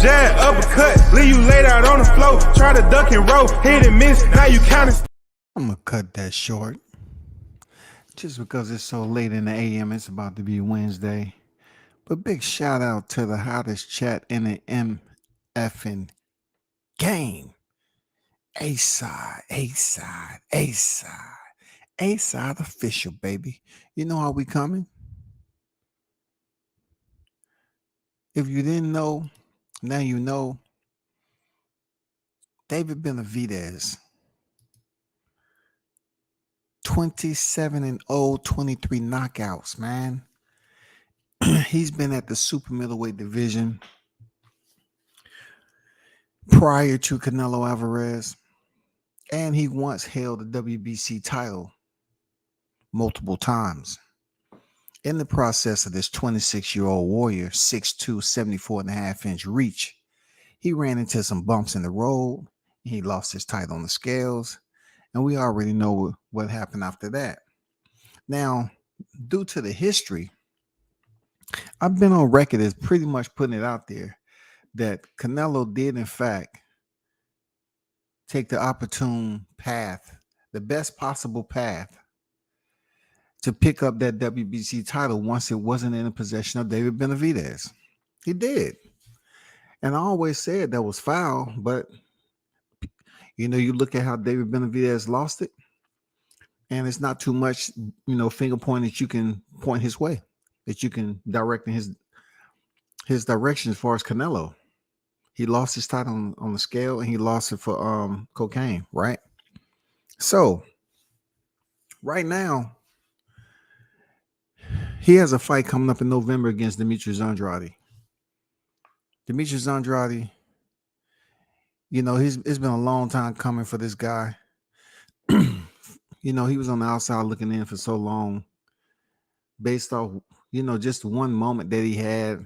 jab, uppercut, leave you laid out on the floor. Try to duck and roll, hit and miss, now you counting. I'm going to cut that short. Just because it's so late in the AM, it's about to be Wednesday. But big shout out to the hottest chat in the MFN game. A-side, A-side, A-side. A-side official, baby. You know how we coming? If you didn't know, now you know. David Benavidez, 27-0, 23 knockouts, man. He's been at the super middleweight division prior to Canelo Alvarez, and he once held the WBC title multiple times. In the process of this 26-year-old warrior, 6'2", 74.5-inch reach, he ran into some bumps in the road. He lost his title on the scales, and we already know what happened after that. Now, due to the history, I've been on record as pretty much putting it out there that Canelo did, in fact, take the opportune path, the best possible path, to pick up that WBC title once it wasn't in the possession of David Benavidez. He did. And I always said that was foul, but you look at how David Benavidez lost it, and it's not too much, finger point that you can point his way, that you can direct in his direction as far as Canelo. He lost his title on the scale, and he lost it for cocaine, right? So right now, he has a fight coming up in November against Demetrius Andrade. Demetrius Andrade, it's been a long time coming for this guy. He was on the outside looking in for so long based off, just one moment that he had.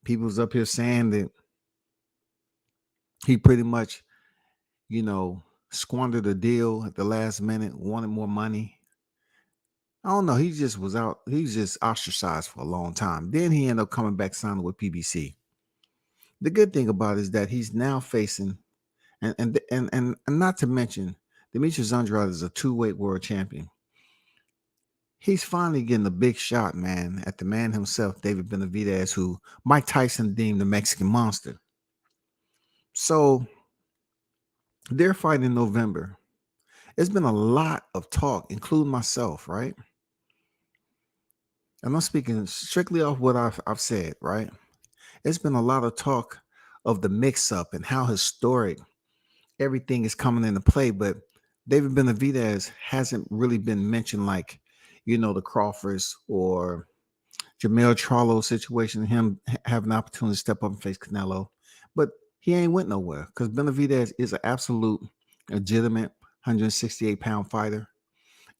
People was up here saying that he pretty much, squandered a deal at the last minute, wanted more money. I don't know. He just was out. He was just ostracized for a long time. Then he ended up coming back signing with PBC. The good thing about it is that he's now facing, and not to mention, Demetrius Andrade is a two-weight world champion. He's finally getting a big shot, man, at the man himself, David Benavidez, who Mike Tyson deemed the Mexican monster. So they're fighting in November. There's been a lot of talk, including myself, right? And I'm speaking strictly off what I've said, right? It's been a lot of talk of the mix-up and how historic everything is coming into play, but David Benavidez hasn't really been mentioned like, the Crawfords or Jamel Charlo situation, him having an opportunity to step up and face Canelo. But he ain't went nowhere because Benavidez is an absolute legitimate 168-pound fighter.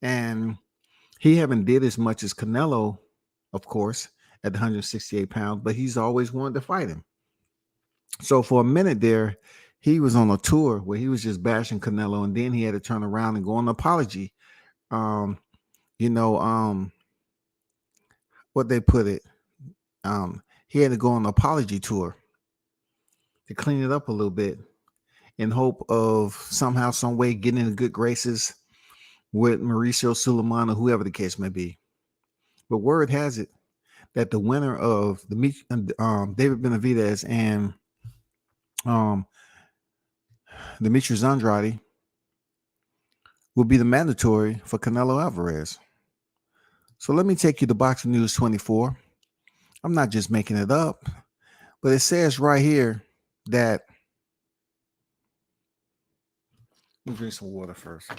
And he haven't did as much as Canelo, of course, at 168 pounds, but he's always wanted to fight him. So for a minute there, he was on a tour where he was just bashing Canelo, and then he had to turn around and go on an apology. What they put it, he had to go on an apology tour to clean it up a little bit in hope of somehow, some way getting in good graces with Mauricio Suleiman or whoever the case may be. But word has it that the winner of the David Benavidez and Demetrius Andrade will be the mandatory for Canelo Alvarez. So let me take you to Boxing News 24. I'm not just making it up, but it says right here that, let me drink some water first.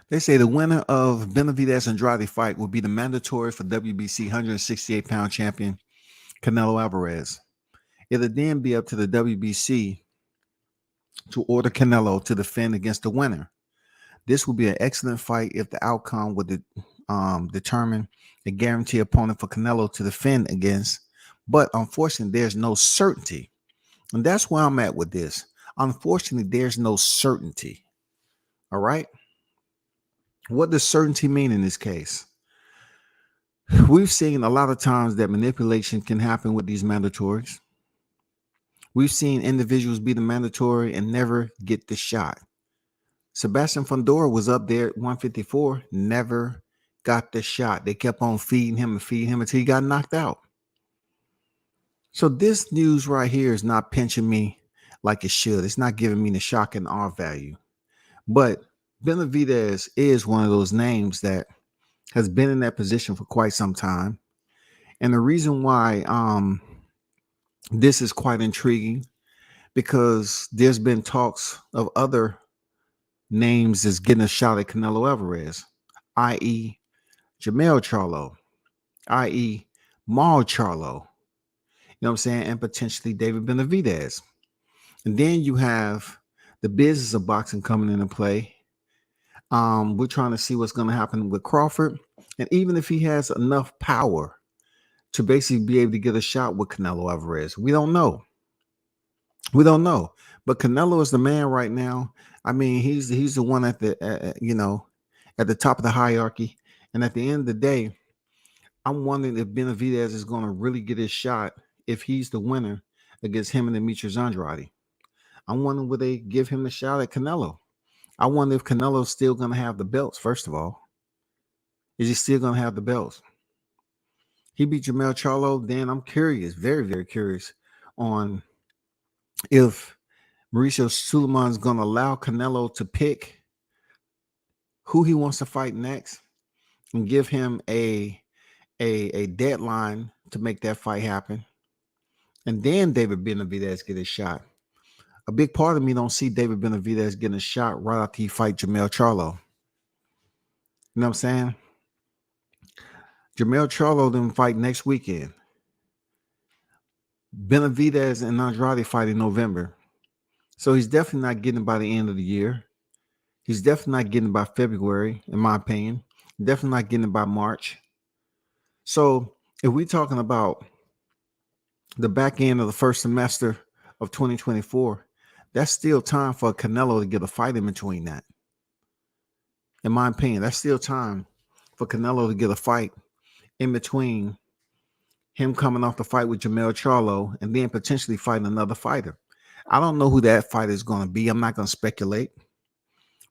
They say the winner of Benavidez Andrade fight will be the mandatory for WBC 168-pound champion Canelo Alvarez. It'll then be up to the WBC to order Canelo to defend against the winner. This will be an excellent fight if the outcome would determine a guaranteed opponent for Canelo to defend against. But unfortunately, there's no certainty. And that's where I'm at with this. Unfortunately, there's no certainty. All right? What does certainty mean in this case? We've seen a lot of times that manipulation can happen with these mandatories. We've seen individuals be the mandatory and never get the shot. Sebastian Fundora was up there at 154, never got the shot. They kept on feeding him until he got knocked out. So this news right here is not pinching me like it should. It's not giving me the shock and awe value. But Benavidez is one of those names that has been in that position for quite some time. And the reason why this is quite intriguing, because there's been talks of other names that's getting a shot at Canelo Alvarez, i.e. Jamel Charlo, i.e. Maul Charlo, you know what I'm saying, and potentially David Benavidez. And then you have the business of boxing coming into play. We're trying to see what's going to happen with Crawford. And even if he has enough power to basically be able to get a shot with Canelo Alvarez, we don't know. We don't know. But Canelo is the man right now. I mean, he's the one at the at the top of the hierarchy. And at the end of the day, I'm wondering if Benavidez is going to really get his shot if he's the winner against him and Demetrius Andrade. I'm wondering will they give him the shot at Canelo. I wonder if Canelo's still going to have the belts, first of all. Is he still going to have the belts? He beat Jamel Charlo. Then I'm curious, very, very curious on if Mauricio Suleiman's going to allow Canelo to pick who he wants to fight next and give him a deadline to make that fight happen. And then David Benavidez get his shot. A big part of me don't see David Benavidez getting a shot right after he fight Jamel Charlo. You know what I'm saying? Jamel Charlo then fight next weekend. Benavidez and Andrade fight in November. So he's definitely not getting it by the end of the year. He's definitely not getting it by February, in my opinion. Definitely not getting it by March. So if we're talking about the back end of the first semester of 2024, that's still time for Canelo to get a fight in between that. In my opinion, that's still time for Canelo to get a fight in between him coming off the fight with Jamel Charlo and then potentially fighting another fighter. I don't know who that fighter is going to be. I'm not going to speculate.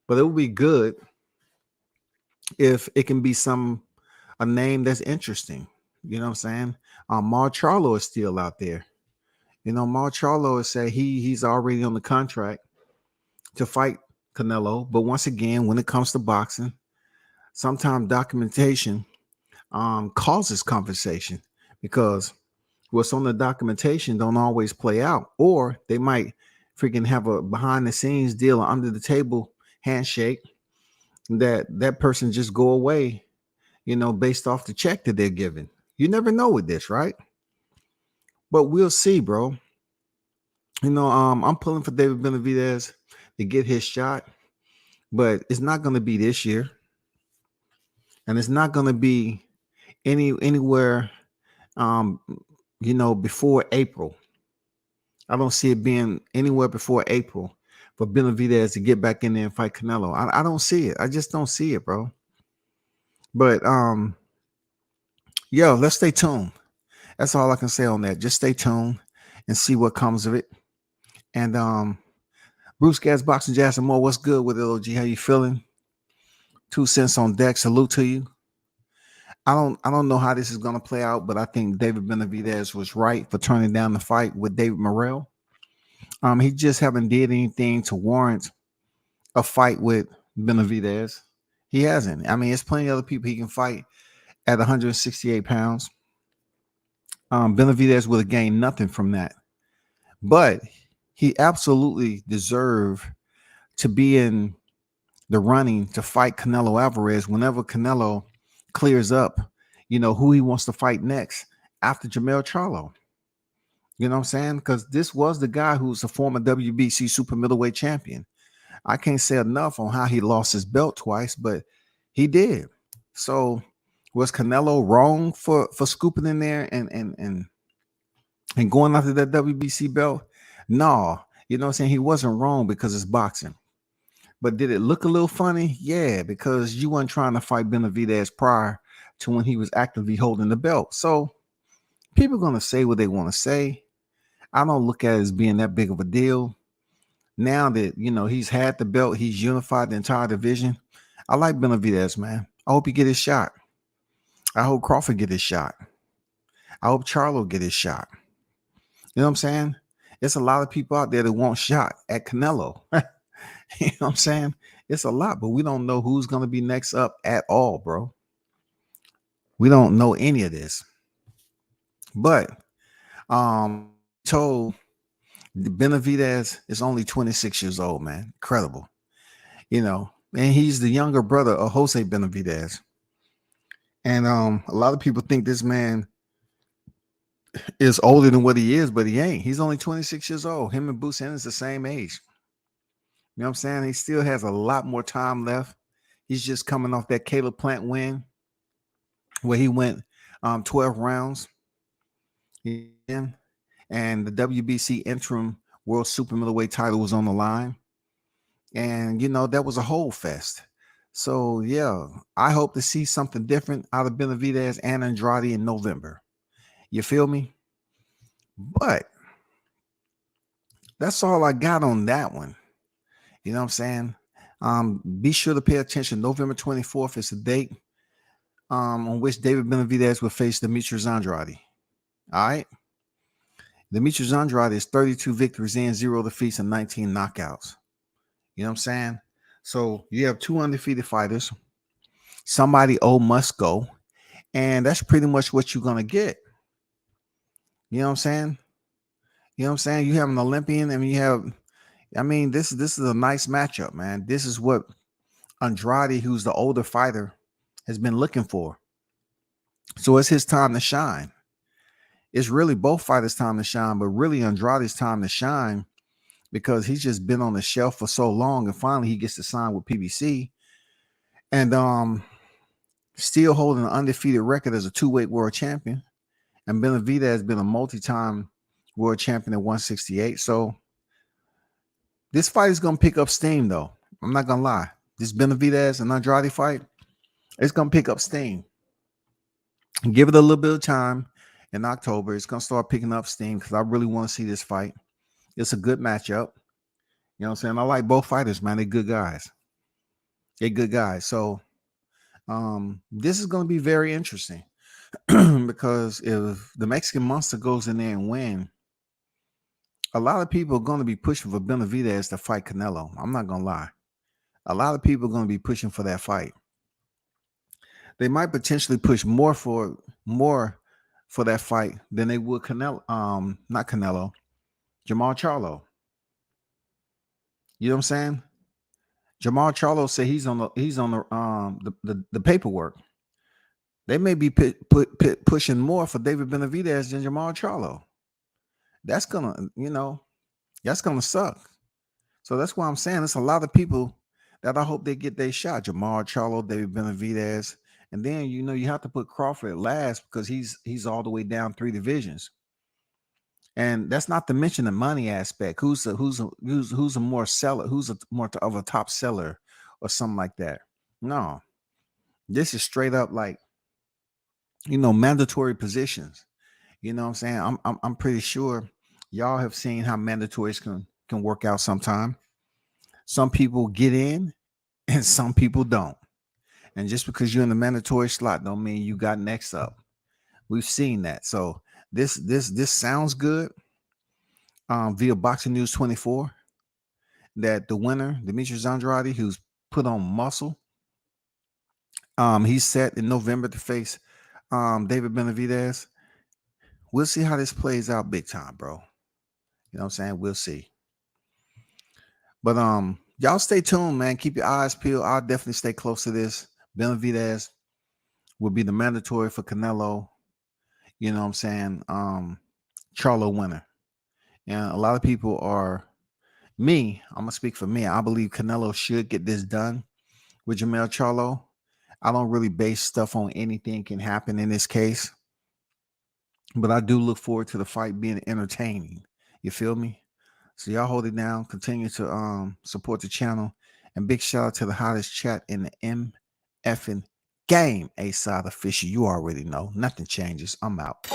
But it would be good if it can be a name that's interesting. You know what I'm saying? Maul Charlo is still out there. You know, Maul Charlo is saying he's already on the contract to fight Canelo. But once again, when it comes to boxing, sometimes documentation causes conversation because what's on the documentation don't always play out, or they might freaking have a behind the scenes deal or under the table handshake that person just go away, based off the check that they're given. You never know with this, right? But we'll see, bro. I'm pulling for David Benavidez to get his shot, but it's not going to be this year, and it's not going to be anywhere, before April. I don't see it being anywhere before April for Benavidez to get back in there and fight Canelo. I don't see it. I just don't see it, bro. But let's stay tuned. That's all I can say on that. Just stay tuned and see what comes of it. And Bruce Gas Boxing Jazz and more. What's good with it, OG? How you feeling? 2 cents on deck. Salute to you. I don't know how this is gonna play out, but I think David Benavidez was right for turning down the fight with David Morrell. He just haven't did anything to warrant a fight with Benavidez. He hasn't. I mean, there's plenty of other people he can fight at 168 pounds. Benavidez would have gained nothing from that. But he absolutely deserved to be in the running to fight Canelo Alvarez whenever Canelo clears up, who he wants to fight next after Jamel Charlo. You know what I'm saying? Because this was the guy who's a former WBC super middleweight champion. I can't say enough on how he lost his belt twice, but he did. So was Canelo wrong for scooping in there and going after that WBC belt? No, you know what I'm saying? He wasn't wrong because it's boxing. But did it look a little funny? Yeah, because you weren't trying to fight Benavidez prior to when he was actively holding the belt. So people are gonna say what they want to say. I don't look at it as being that big of a deal. Now that he's had the belt, he's unified the entire division. I like Benavidez, man. I hope he get his shot. I hope Crawford get his shot. I hope Charlo get his shot. You know what I'm saying? It's a lot of people out there that want shot at Canelo. You know what I'm saying? It's a lot, but we don't know who's going to be next up at all, bro. We don't know any of this. But told Benavidez is only 26 years old, man. Incredible. And he's the younger brother of Jose Benavidez. And a lot of people think this man is older than what he is, but he ain't. He's only 26 years old. Him and Bruce Ennis the same age. You know what I'm saying? He still has a lot more time left. He's just coming off that Caleb Plant win where he went 12 rounds. And the WBC interim world super middleweight title was on the line. And, that was a whole fest. So, yeah, I hope to see something different out of Benavidez and Andrade in November. You feel me? But that's all I got on that one. You know what I'm saying? Be sure to pay attention. November 24th is the date on which David Benavidez will face Demetrius Andrade. All right? Demetrius Andrade is 32 victories and 0 defeats and 19 knockouts. You know what I'm saying? So you have 2 undefeated fighters. Somebody must go. And that's pretty much what you're going to get. You know what I'm saying? You have an Olympian and this is a nice matchup, man. This is what Andrade, who's the older fighter, has been looking for. So it's his time to shine. It's really both fighters' time to shine, but really Andrade's time to shine because he's just been on the shelf for so long, and finally he gets to sign with PBC, and still holding an undefeated record as a 2-weight world champion. And Benavidez has been a multi-time world champion at 168. So this fight is going to pick up steam, though. I'm not going to lie. This Benavidez and Andrade fight, it's going to pick up steam. Give it a little bit of time. In October, it's going to start picking up steam because I really want to see this fight. It's a good matchup. You know what I'm saying? I like both fighters, man. They're good guys. So this is going to be very interesting because if the Mexican Monster goes in there and win, a lot of people are going to be pushing for Benavidez to fight Canelo. I'm not going to lie. A lot of people are going to be pushing for that fight. They might potentially push more for that fight than they would Canelo. Not Canelo, Jamal Charlo. You know what I'm saying? Jamal Charlo said he's on the paperwork. They may be pushing more for David Benavidez than Jamal Charlo. That's gonna suck. So that's why I'm saying there's a lot of people that I hope they get their shot. Jamal Charlo, David Benavidez, and then you have to put Crawford at last because he's all the way down 3 divisions. And that's not to mention the money aspect. Who's a more seller? Who's a more of a top seller or something like that? No, this is straight up like mandatory positions. You know what I'm saying? I'm pretty sure y'all have seen how mandatories can work out sometime. Some people get in and some people don't. And just because you're in the mandatory slot don't mean you got next up. We've seen that. So this sounds good. Via Boxing News 24 that the winner, Demetrius Andrade, who's put on muscle, he's set in November to face David Benavidez. We'll see how this plays out big time, bro. You know what I'm saying? We'll see. But y'all stay tuned, man. Keep your eyes peeled. I'll definitely stay close to this. Benavidez will be the mandatory for Canelo. You know what I'm saying? Charlo winner. And a lot of people I'm gonna speak for me. I believe Canelo should get this done with Jamel Charlo. I don't really base stuff on anything can happen in this case. But I do look forward to the fight being entertaining. You feel me? So y'all hold it down. Continue to support the channel And big shout out to the hottest chat in the MFing game. A-Side Official. You already know. Nothing changes. I'm out.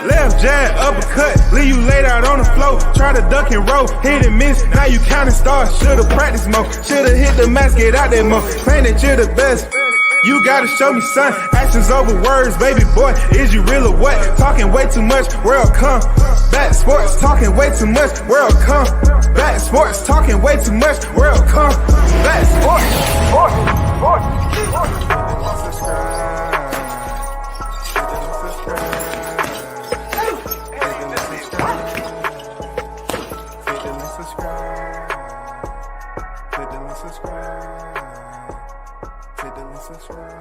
Left jab, uppercut, leave you laid out on the floor. Try to duck and roll, hit and miss, now you counting stars. Should've practiced more, should've hit the mask, get out there more. Claim that you're the best, you gotta show me son. Actions over words, baby boy, is you real or what? Talking way too much, world come back. Sports, talking way too much, world come back. Sports, talking way too much, world come back. Subscribe.